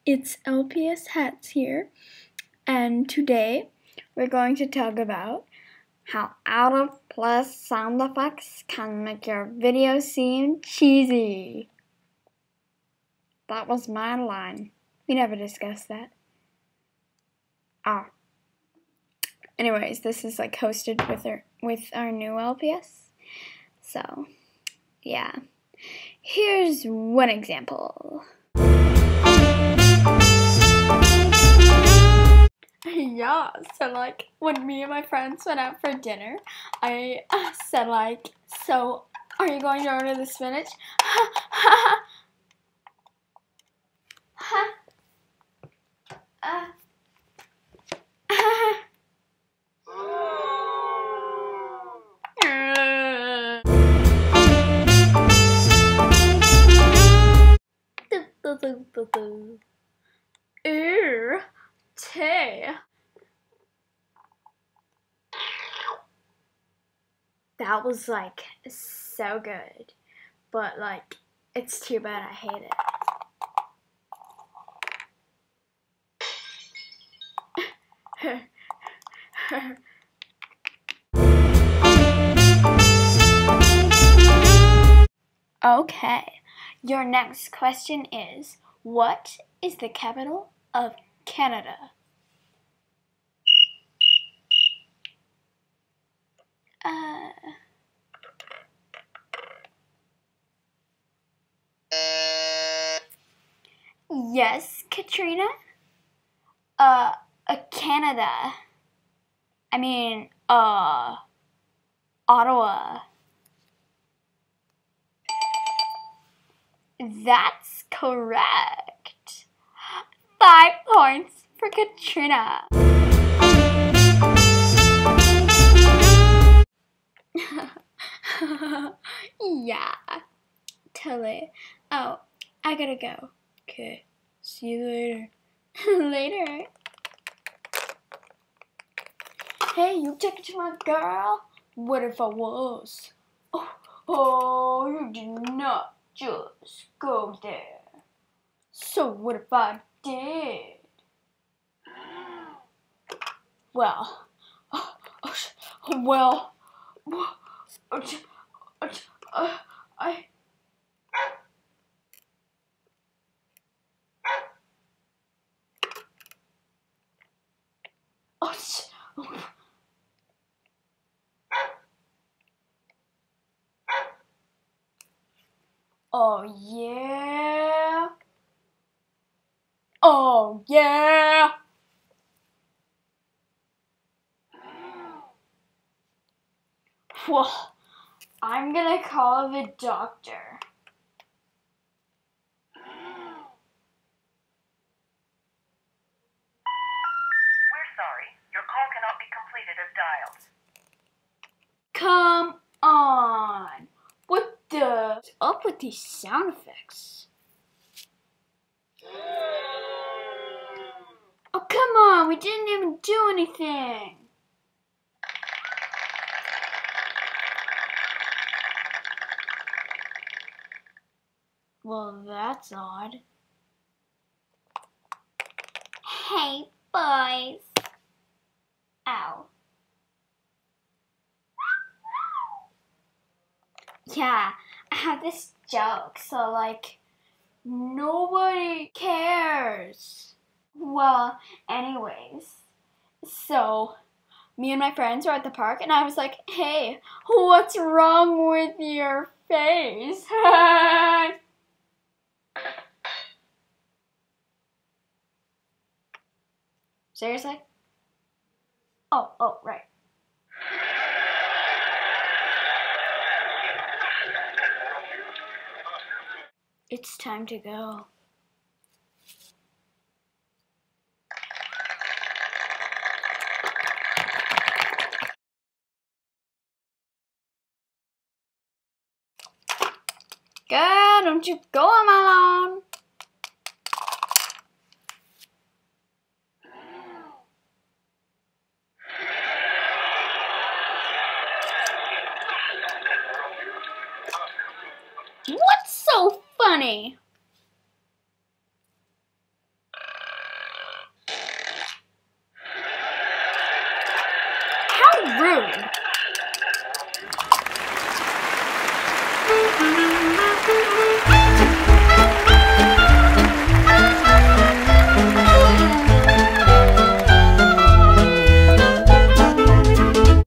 it's LPS Hats here, and today we're going to talk about how out of place sound effects can make your video seem cheesy. That was my line. We never discussed that. Anyways, this is like hosted with our new LPS. So, yeah. Here's one example. Yeah, so like when me and my friends went out for dinner, I said like, so are you going to order the spinach? That was like so good, but like it's too bad I hate it. Okay, your next question is, what is the capital of Canada? Yes, Katrina? Canada. I mean, Ottawa. That's correct. 5 points for Katrina. Yeah, totally. Oh, I gotta go. Okay, see you later. Later. Hey, you talking to my girl? What if I was? Oh, you did not just go there. So what if I did? Well, oh yeah. Oh yeah. Well, I'm gonna call the doctor. We're sorry. Your call cannot be completed as dialed. Come on. What the up with these sound effects? Oh, come on. We didn't even do anything. Well, that's odd. Hey, boys. Ow. Yeah, I have this joke, so like, nobody cares. Well, anyways, so me and my friends were at the park, and I was like, hey, what's wrong with your face? Seriously? Oh, right. It's time to go. Girl, don't you go on my lawn. What's so funny? rude.